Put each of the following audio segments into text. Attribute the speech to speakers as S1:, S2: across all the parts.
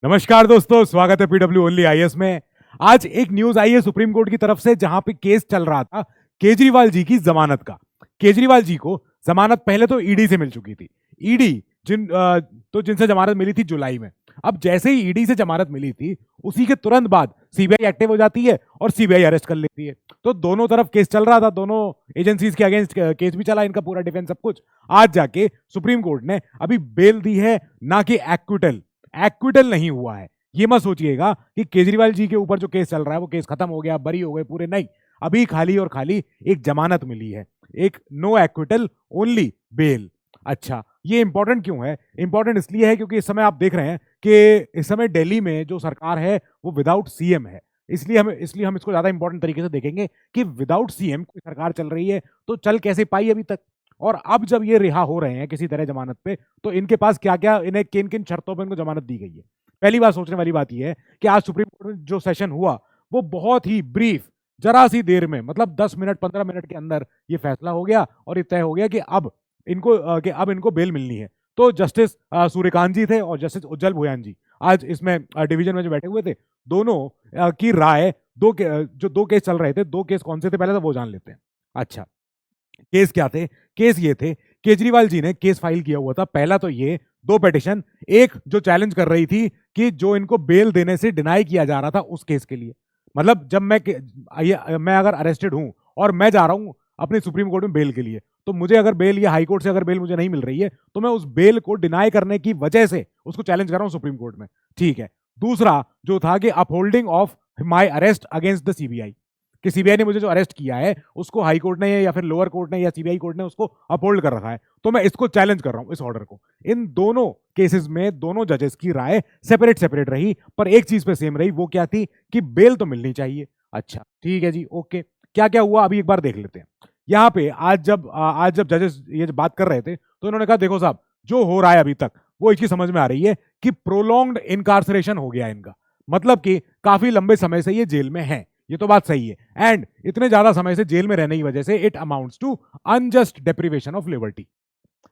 S1: नमस्कार दोस्तों, स्वागत है पीडब्ल्यू ओनली आईएएस में। आज एक न्यूज आई है सुप्रीम कोर्ट की तरफ से, जहां पे केस चल रहा था केजरीवाल जी की जमानत का। केजरीवाल जी को जमानत पहले तो ईडी से मिल चुकी थी। ईडी जिनसे जमानत मिली थी जुलाई में। अब जैसे ही ईडी से जमानत मिली थी, उसी के तुरंत बाद सीबीआई एक्टिव हो जाती है और सीबीआई अरेस्ट कर लेती है। तो दोनों तरफ केस चल रहा था, दोनों एजेंसीज के अगेंस्ट केस भी चला, इनका पूरा डिफेंस सब कुछ। आज जाके सुप्रीम कोर्ट ने अभी बेल दी है, ना कि एक्विटल। एक्विटल नहीं हुआ है। ये मत सोचिएगा कि केजरीवाल जी के ऊपर जो केस चल रहा है वो केस खत्म हो गया, बरी हो गए पूरे, नहीं। अभी खाली और खाली एक जमानत मिली है, एक नो एक्विटल ओनली बेल। अच्छा, ये इंपॉर्टेंट क्यों है? इंपॉर्टेंट इसलिए है क्योंकि इस समय आप देख रहे हैं कि इस समय दिल्ली में जो सरकार है वो विदाउट सीएम है। इसलिए हम इसको ज्यादा इंपॉर्टेंट तरीके से देखेंगे कि विदाउट सीएम कोई सरकार चल रही है तो चल कैसे पाई अभी तक। और अब जब ये रिहा हो रहे हैं किसी तरह जमानत पे, तो इनके पास क्या क्या, इन्हें किन किन शर्तों पर इनको जमानत दी गई है। पहली बात सोचने वाली बात यह है कि आज सुप्रीम कोर्ट में जो सेशन हुआ वो बहुत ही ब्रीफ, जरा सी देर में, मतलब 10 मिनट 15 मिनट के अंदर ये फैसला हो गया और ये तय हो गया कि अब इनको बेल मिलनी है। तो जस्टिस सूर्यकांत जी थे और जस्टिस उज्जवल भुयान जी आज इसमें डिवीजन में जो बैठे हुए थे, दोनों की राय, जो दो केस चल रहे थे, दो केस कौन से थे पहले तो वो जान लेते हैं। अच्छा, केस क्या थे? केस ये थे, केजरीवाल जी ने केस फाइल किया हुआ था। पहला तो ये दो पिटिशन, एक जो चैलेंज कर रही थी कि जो इनको बेल देने से डिनाई किया जा रहा था उस केस के लिए। मतलब जब मैं अगर अरेस्टेड हूं और मैं जा रहा हूं अपनी सुप्रीम कोर्ट में बेल के लिए, तो मुझे अगर बेल या हाई कोर्ट से अगर बेल मुझे नहीं मिल रही है, तो मैं उस बेल को डिनाई करने की वजह से उसको चैलेंज कर रहा हूं सुप्रीम कोर्ट में। ठीक है। दूसरा जो था कि upholding of my arrest against the CBI, कि सीबीआई ने मुझे जो अरेस्ट किया है उसको हाई कोर्ट ने या फिर लोअर कोर्ट ने या सीबीआई कोर्ट ने उसको अपहोल्ड कर रखा है, तो मैं इसको चैलेंज कर रहा हूं, इस ऑर्डर को। इन दोनों केसेस में दोनों जजेस की राय सेपरेट सेपरेट रही, पर एक चीज पे सेम रही। वो क्या थी? कि बेल तो मिलनी चाहिए। अच्छा ठीक है जी, ओके। क्या क्या हुआ अभी एक बार देख लेते हैं। यहाँ पे आज जब जजेस ये जब बात कर रहे थे, तो इन्होंने कहा देखो साहब, जो हो रहा है अभी तक वो इसकी समझ में आ रही है कि प्रोलॉन्ग्ड इनकार्सरेशन हो गया इनका। मतलब कि काफी लंबे समय से ये जेल में है, ये तो बात सही है। एंड इतने ज्यादा समय से जेल में रहने की वजह से it amounts to unjust deprivation of liberty.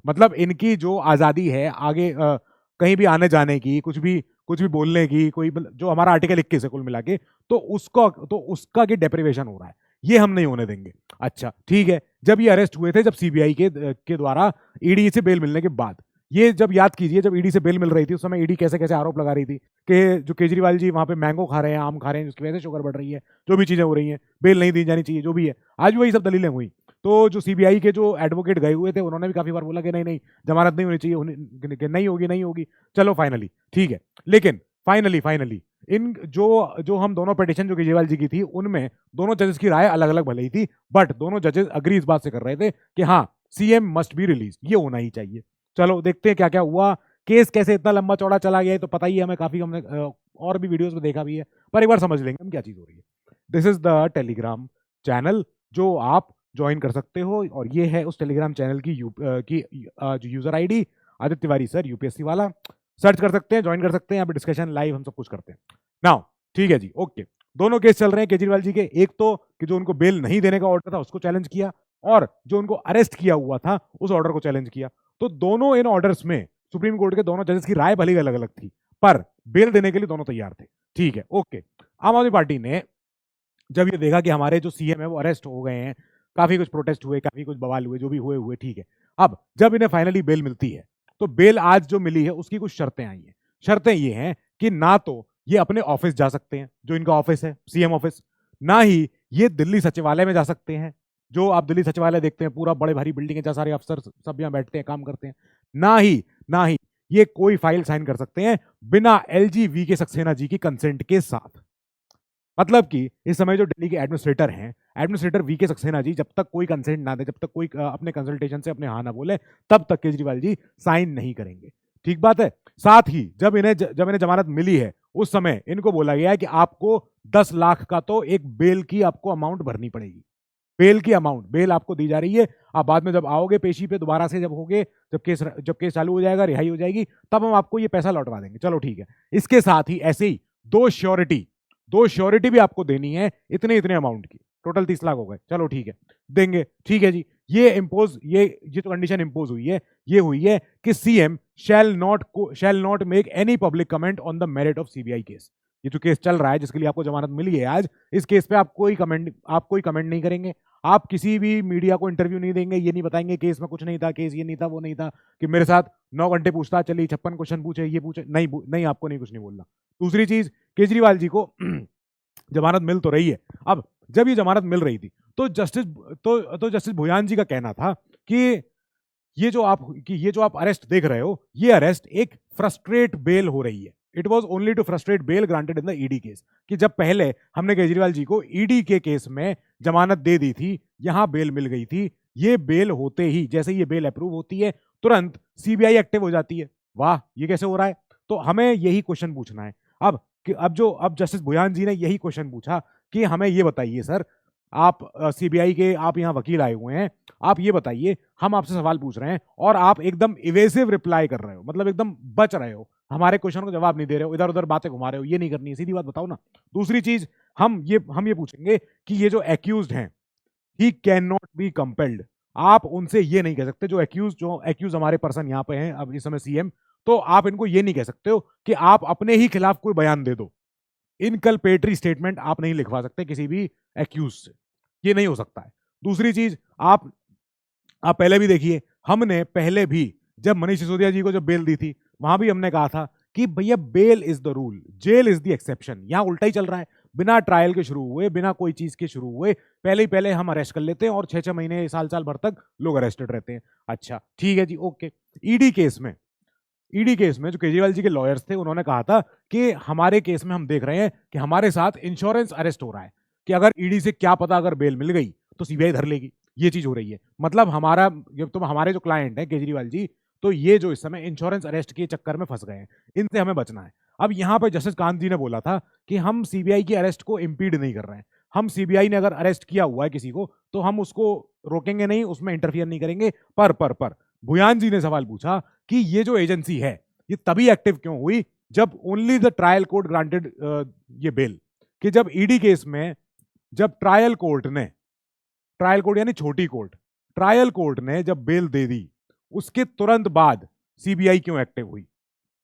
S1: मतलब इनकी जो आजादी है आगे कहीं भी आने जाने की, कुछ भी बोलने की, कोई जो हमारा आर्टिकल 21 है कुल मिला के, तो उसका की डेप्रिवेशन हो रहा है, ये हम नहीं होने देंगे। अच्छा ठीक है। जब ये अरेस्ट हुए थे, जब सीबीआई के द्वारा ईडी से बेल मिलने के बाद, ये जब याद कीजिए, जब ईडी से बेल मिल रही थी उस समय ईडी कैसे कैसे आरोप लगा रही थी कि जो केजरीवाल जी वहां पे मैंगो खा रहे हैं, आम खा रहे हैं, जिसकी वजह से शुगर बढ़ रही है, जो भी चीजें हो रही हैं, बेल नहीं दी जानी चाहिए, जो भी है, आज वही सब दलीलें हुई। तो जो सीबीआई के जो एडवोकेट गए हुए थे, उन्होंने भी काफी बार बोला कि नहीं नहीं, जमानत नहीं होनी चाहिए, कि नहीं होगी नहीं होगी। चलो फाइनली ठीक है। लेकिन फाइनली इन जो हम दोनों पिटिशन जो केजरीवाल जी की थी, उनमें दोनों जजेस की राय अलग अलग भले ही थी, बट दोनों जजेस अग्री इस बात से कर रहे थे कि हाँ, सीएम मस्ट बी रिलीज, ये होना ही चाहिए। चलो देखते हैं क्या क्या हुआ। केस कैसे इतना लंबा चौड़ा चला गया है तो पता ही है हमें, काफी हमने और भी वीडियोस में देखा भी है, पर एक बार समझ लेंगे हम क्या चीज हो रही है। This is the Telegram channel जो आप ज्वाइन कर सकते हो, और ये है उस टेलीग्राम चैनल की जो user ID, Aditya Tiwari sir UPSC वाला। सर्च कर सकते हैं, ज्वाइन कर सकते हैं, यहाँ पे डिस्कशन लाइव हम सब कुछ करते हैं। नाउ ठीक है जी, ओके। दोनों केस चल रहे हैं केजरीवाल जी के। एक तो कि जो उनको बेल नहीं देने का ऑर्डर था उसको चैलेंज किया, और जो उनको अरेस्ट किया हुआ था उस ऑर्डर को चैलेंज किया। तो दोनों इन ऑर्डर्स में सुप्रीम कोर्ट के दोनों जजेस की राय भले ही अलग अलग थी, पर बेल देने के लिए दोनों तैयार थे। ठीक है, ओके। आम आदमी पार्टी ने जब ये देखा कि हमारे जो सीएम है वो अरेस्ट हो गए हैं, काफी कुछ प्रोटेस्ट हुए, काफी कुछ बवाल हुए, जो भी हुए ठीक है। अब जब इन्हें फाइनली बेल मिलती है, तो बेल आज जो मिली है उसकी कुछ शर्तें आई हैं। शर्तें ये हैं कि ना तो ये अपने ऑफिस जा सकते हैं, जो इनका ऑफिस है सीएम ऑफिस, ना ही ये दिल्ली सचिवालय में जा सकते हैं, जो आप दिल्ली सचिवालय देखते हैं, पूरा बड़े भारी बिल्डिंग है जहाँ सारे अफसर सब यहाँ बैठते हैं, काम करते हैं। ना ही ये कोई फाइल साइन कर सकते हैं बिना एलजी वी के सक्सेना जी की कंसेंट के साथ। मतलब कि इस समय जो दिल्ली के एडमिनिस्ट्रेटर हैं, एडमिनिस्ट्रेटर वी के सक्सेना जी, जब तक कोई कंसेंट ना दे, जब तक कोई अपने कंसल्टेशन से अपने हाँ ना बोले, तब तक केजरीवाल जी साइन नहीं करेंगे। ठीक बात है। साथ ही जब इन्हें जमानत मिली है, उस समय इनको बोला गया है कि आपको 10 लाख का तो एक बेल की आपको अमाउंट भरनी पड़ेगी। बेल की अमाउंट, बेल आपको दी जा रही है। आप बाद में जब आओगे पेशी पे दोबारा से, जब होगे, जब केस चालू हो जाएगा, रिहाई हो जाएगी, तब हम आपको ये पैसा लौटवा देंगे। चलो ठीक है। इसके साथ ही ऐसे ही दो श्योरिटी भी आपको देनी है, इतने अमाउंट की, टोटल 30 लाख हो गए। चलो ठीक है, देंगे, ठीक है जी। ये जो कंडीशन इंपोज हुई है, ये हुई है कि CM shall not make any public comment on the merit of CBI case. ये जो केस चल रहा है जिसके लिए आपको जमानत मिली है आज, इस केस पे आप कोई कमेंट नहीं करेंगे। आप किसी भी मीडिया को इंटरव्यू नहीं देंगे, ये नहीं बताएंगे केस में कुछ नहीं था, केस ये नहीं था, वो नहीं था, कि मेरे साथ 9 घंटे पूछताछ चली, 56 क्वेश्चन पूछे, ये पूछे, नहीं आपको नहीं, कुछ नहीं बोलना। दूसरी चीज, केजरीवाल जी को जमानत मिल तो रही है। अब जब ये जमानत मिल रही थी तो जस्टिस भुयान जी का कहना था कि ये जो आप अरेस्ट देख रहे हो, ये अरेस्ट एक फ्रस्ट्रेट बेल हो रही है। It was only to frustrate bail granted in the ED case. कि जब पहले हमने केजरीवाल जी को ईडी के केस में जमानत दे दी थी, यहां बेल मिल गई थी, ये बेल होते ही, जैसे ये बेल अप्रूव होती है, तुरंत सीबीआई एक्टिव हो जाती है। वाह, ये कैसे हो रहा है? तो हमें यही क्वेश्चन पूछना है अब जस्टिस भुयान जी ने यही क्वेश्चन पूछा कि हमें ये बताइए सर, आप सीबीआई के आप यहाँ वकील आए हुए हैं, आप ये बताइए, हम आपसे सवाल पूछ रहे हैं और आप एकदम इवेसिव रिप्लाई कर रहे हो, मतलब एकदम बच रहे हो, हमारे क्वेश्चन को जवाब नहीं दे रहे हो, इधर उधर बातें घुमा रहे हो, ये नहीं करनी है, सीधी बात बताओ ना। दूसरी चीज, हम ये पूछेंगे कि ये जो एक्यूज्ड हैं, he can not be compelled. आप उनसे ये नहीं कह सकते, जो एक्यूज हमारे पर्सन यहाँ पे हैं अब इस समय सीएम, तो आप इनको ये नहीं कह सकते हो कि आप अपने ही खिलाफ कोई बयान दे दो। इनकल्पेटरी स्टेटमेंट आप नहीं लिखवा सकते किसी भी एक्यूज से, ये नहीं हो सकता है। दूसरी चीज, आप पहले भी देखिए, हमने पहले भी जब मनीष सिसोदिया जी को जब बेल दी थी, वहां भी हमने कहा था कि भैया bail is the rule, jail is the exception. यहां उल्टा ही चल रहा है, बिना ट्रायल के शुरू हुए, बिना कोई चीज के शुरू हुए, पहले ही पहले हम अरेस्ट कर लेते हैं और 6-6 महीने, साल भर तक लोग अरेस्टेड रहते हैं। अच्छा ठीक है जी, ओके। ईडी केस में जो केजरीवाल जी के लॉयर्स थे, उन्होंने कहा था कि हमारे केस में हम देख रहे हैं कि हमारे साथ इंश्योरेंस अरेस्ट हो रहा है, कि अगर ईडी से क्या पता अगर बेल मिल गई तो सीबीआई धर लेगी। ये चीज हो रही है, मतलब हमारे जो क्लाइंट है केजरीवाल जी, तो ये जो इस समय इंश्योरेंस अरेस्ट के चक्कर में फंस गए हैं, इनसे हमें बचना है। अब यहाँ पर जस्टिस कांत जी ने बोला था कि हम सीबीआई की अरेस्ट को इम्पीड नहीं कर रहे हैं, हम सीबीआई ने अगर अरेस्ट किया हुआ है किसी को तो हम उसको रोकेंगे नहीं, उसमें इंटरफियर नहीं करेंगे। पर भुयान जी ने सवाल पूछा कि ये जो एजेंसी है, ये तभी एक्टिव क्यों हुई जब only the trial court granted ये बेल, कि जब ईडी केस में जब ट्रायल कोर्ट यानी छोटी कोर्ट, ट्रायल कोर्ट ने जब बेल दे दी, उसके तुरंत बाद सीबीआई क्यों एक्टिव हुई?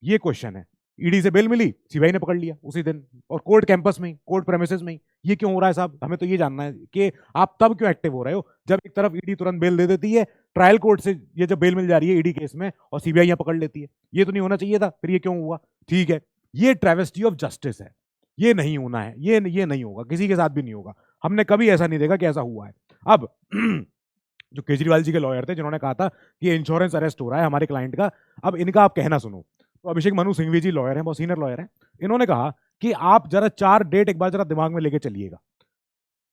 S1: ये क्वेश्चन है। ईडी से बेल मिली, सीबीआई ने पकड़ लिया उसी दिन, और कोर्ट कैंपस में ही, कोर्ट प्रेमिसेस में ही। ये क्यों हो रहा है साहब? हमें तो ये जानना है कि आप तब क्यों एक्टिव हो रहे हो जब एक तरफ ईडी तुरंत बेल दे देती है, ट्रायल कोर्ट से ये जब बेल मिल जा रही है ईडी केस में, और सीबीआई यहाँ पकड़ लेती है। ये तो नहीं होना चाहिए था, फिर ये क्यों हुआ? ठीक है, ये ट्रेवेस्टी ऑफ जस्टिस है, ये नहीं होना है, ये नहीं होगा, किसी के साथ भी नहीं होगा। हमने कभी ऐसा नहीं देखा कि ऐसा हुआ है। अब जो केजरीवाल जी के लॉयर थे, जिन्होंने कहा था कि इंश्योरेंस अरेस्ट हो रहा है हमारे क्लाइंट का, अब इनका आप कहना सुनो। तो अभिषेक मनु सिंघवी जी लॉयर हैं, बहुत सीनियर लॉयर हैं। इन्होंने कहा कि आप जरा 4 डेट एक बार जरा दिमाग में लेके चलिएगा।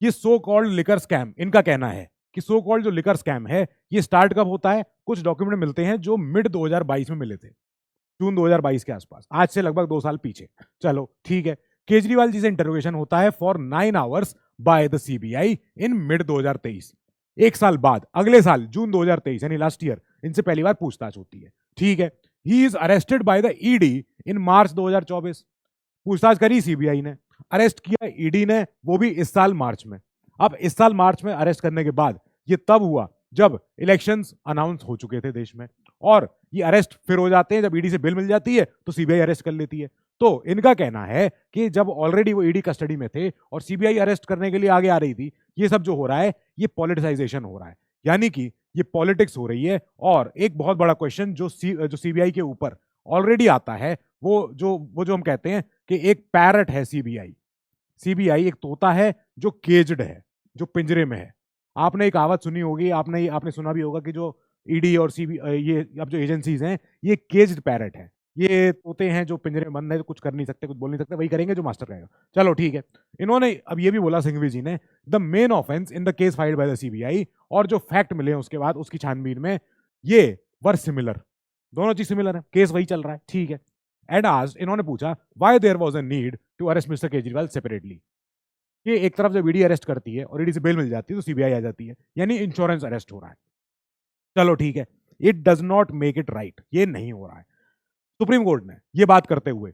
S1: ये सो कॉल्ड लिकर स्कैम, इनका कहना है कि सो कॉल्ड जो लिकर स्कैम है, ये स्टार्ट कब होता है? कुछ डॉक्यूमेंट मिलते हैं जो मिड 2022 में मिले थे, जून 2022 के आसपास, आज से लगभग 2 साल पीछे। चलो ठीक है, केजरीवाल जी से इंटरोगेशन होता है for 9 hours by the CBI in mid 2023। एक साल बाद, अगले साल जून 2023 यानी लास्ट ईयर, इनसे पहली बार पूछताछ होती है। ठीक है, he is arrested by the ED in March 2024। पूछताछ करी सीबीआई ने, अरेस्ट किया ईडी ने, वो भी इस साल मार्च में। अब इस साल मार्च में अरेस्ट करने के बाद ये तब हुआ जब इलेक्शंस अनाउंस हो चुके थे देश में, और ये अरेस्ट फिर हो जाते हैं जब ईडी से बिल मिल जाती है तो सीबीआई अरेस्ट कर लेती है। तो इनका कहना है कि जब ऑलरेडी वो ईडी कस्टडी में थे और सीबीआई अरेस्ट करने के लिए आगे आ रही थी, ये सब जो हो रहा है ये पॉलिटिसाइजेशन हो रहा है, यानी कि ये पॉलिटिक्स हो रही है। और एक बहुत बड़ा क्वेश्चन जो सीबीआई के ऊपर ऑलरेडी आता है, वो जो हम कहते हैं कि एक पैरट है सीबीआई एक तोता है जो केज्ड है, जो पिंजरे में है। आपने एक कहावत सुनी होगी, आपने सुना भी होगा कि जो ईडी और सीबीआई, ये अब जो एजेंसीज हैं, ये केज्ड पैरट है, ये तोते हैं जो पिंजरे में बंद है, कुछ कर नहीं सकते, कुछ बोल नहीं सकते, वही करेंगे जो मास्टर कहेगा। चलो ठीक है, इन्होंने अब ये भी बोला सिंघवी जी ने, the main offence in the case filed by the CBI, और जो फैक्ट मिले उसके बाद उसकी छानबीन में, ये वर सिमिलर, दोनों चीज सिमिलर है, केस वही चल रहा है। ठीक है, एंड आज इन्होंने पूछा why there was a need to arrest mister Kejriwal separately. कि एक तरफ जब ईडी अरेस्ट करती है और ईडी से बेल मिल जाती है तो सीबीआई आ जाती है, यानी इंश्योरेंस अरेस्ट हो रहा है। चलो ठीक है, it does not make it right, ये नहीं हो रहा है। सुप्रीम कोर्ट ने ये बात करते हुए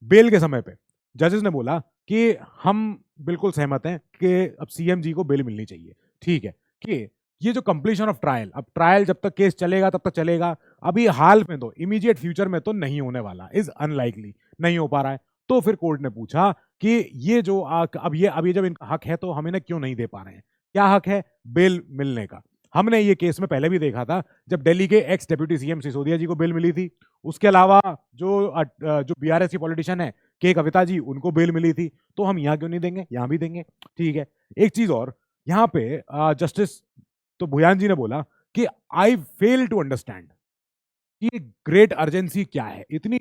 S1: बेल के समय पे जजेस ने बोला कि हम बिल्कुल सहमत हैं कि अब सीएम जी को बेल मिलनी चाहिए। ठीक है, कि ये जो कंप्लीशन ऑफ ट्रायल, अब ट्रायल जब तक केस चलेगा तब तक चलेगा, अभी हाल में तो इमीडिएट फ्यूचर में तो नहीं होने वाला, इज अनलाइकली, नहीं हो पा रहा है। तो फिर कोर्ट ने पूछा कि ये जो अब ये जब इनका हक है तो हम इन्हें क्यों नहीं दे पा रहे हैं? क्या हक है? बेल मिलने का। हमने ये केस में पहले भी देखा था, जब दिल्ली के एक्स डेप्यूटी सीएम सिसोदिया जी को बेल मिली थी। उसके अलावा जो बीआरएस की पॉलिटिशियन है के कविता जी, उनको बेल मिली थी। तो हम यहाँ क्यों नहीं देंगे? यहाँ भी देंगे। ठीक है। एक चीज और, यहाँ पे जस्टिस तो भुयान जी ने बोला कि आई फेल टू अंडरस्टैंड कि ग्रेट अर्जेंसी क्या है, इतनी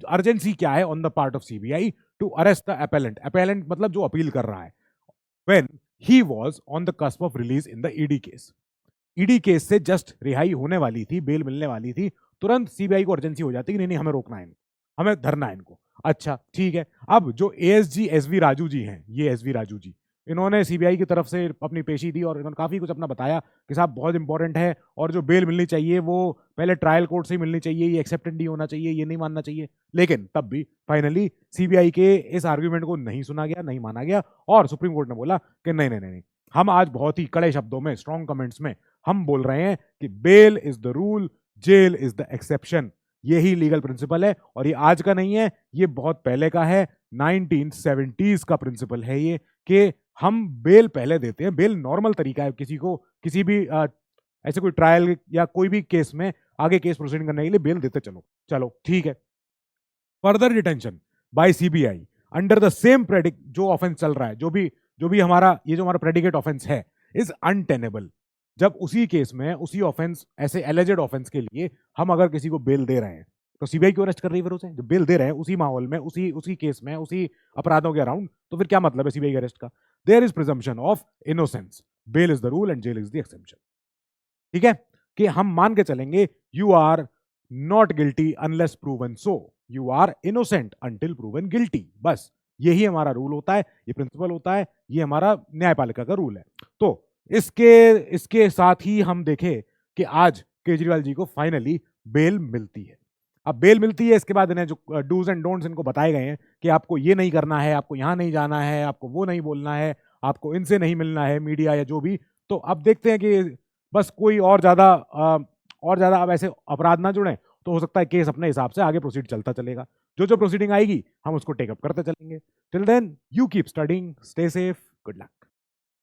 S1: अर्जेंसी क्या है on the part of CBI to arrest the appellant. Appellant मतलब जो अपील कर रहा है, when he was on the cusp of release in the ED case. ED case से जस्ट रिहाई होने वाली थी, बेल मिलने वाली थी, तुरंत सीबीआई को अर्जेंसी हो जाती कि नहीं नहीं, हमें रोकना है इनको, हमें धरना है इनको। अच्छा ठीक है। अब जो एएसजी एसवी राजू जी हैं, ये एसवी राजू जी, इन्होंने सीबीआई की तरफ से अपनी पेशी दी और इन्होंने काफी कुछ अपना बताया कि साहब बहुत इंपॉर्टेंट है, और जो बेल मिलनी चाहिए वो पहले ट्रायल कोर्ट से ही मिलनी चाहिए, ये एक्सेप्टेड नहीं होना चाहिए, ये नहीं मानना चाहिए। लेकिन तब भी फाइनली सीबीआई के इस आर्ग्यूमेंट को नहीं सुना गया, नहीं माना गया, और सुप्रीम कोर्ट ने बोला कि नहीं नहीं नहीं, हम आज बहुत ही कड़े शब्दों में, स्ट्रॉन्ग कमेंट्स में हम बोल रहे हैं कि bail is the rule, jail is the exception. यही लीगल प्रिंसिपल है, और ये आज का नहीं है, ये बहुत पहले का है, 1970s का प्रिंसिपल है ये, कि हम बेल पहले देते हैं। बेल नॉर्मल तरीका है किसी को, किसी भी ऐसे कोई ट्रायल या कोई भी केस में आगे केस प्रोसीडिंग करने के लिए बेल देते चलो। चलो ठीक है। Further detention by CBI under the same predicate, जो ऑफेंस चल रहा है, जो भी हमारा ये जो हमारा प्रेडिकेट ऑफेंस है, इज अनटेनेबल। जब उसी केस में, उसी ऑफेंस, ऐसे एलिजेड ऑफेंस के लिए हम अगर किसी को बेल दे रहे हैं, तो सीबीआई क्यों अरेस्ट कर रही है फिर उसे? जो बेल दे रहे हैं उसी माहौल में, उसी केस में, उसी अपराधों के अराउंड, तो फिर क्या मतलब है सीबीआई के अरेस्ट का? There is presumption of innocence, bail is the rule and jail is the exception. ठीक है, कि हम मान के चलेंगे you are not guilty unless proven so, you are innocent until proven guilty. बस यही हमारा रूल होता है, ये प्रिंसिपल होता है, ये हमारा न्यायपालिका का रूल है। तो इसके साथ ही हम देखें कि आज केजरीवाल जी को फाइनली बेल मिलती है। अब बेल मिलती है, इसके बाद इन्हें जो डूज एंड डोंट्स इनको बताए गए हैं कि आपको ये नहीं करना है, आपको यहाँ नहीं जाना है, आपको वो नहीं बोलना है, आपको इनसे नहीं मिलना है, मीडिया या जो भी। तो अब देखते हैं कि बस कोई और ज्यादा अब ऐसे अपराध ना जुड़े, तो हो सकता है केस अपने हिसाब से आगे प्रोसीड चलता चलेगा। जो प्रोसीडिंग आएगी हम उसको टेकअप करते चलेंगे। Till then you keep studying, stay safe, good luck.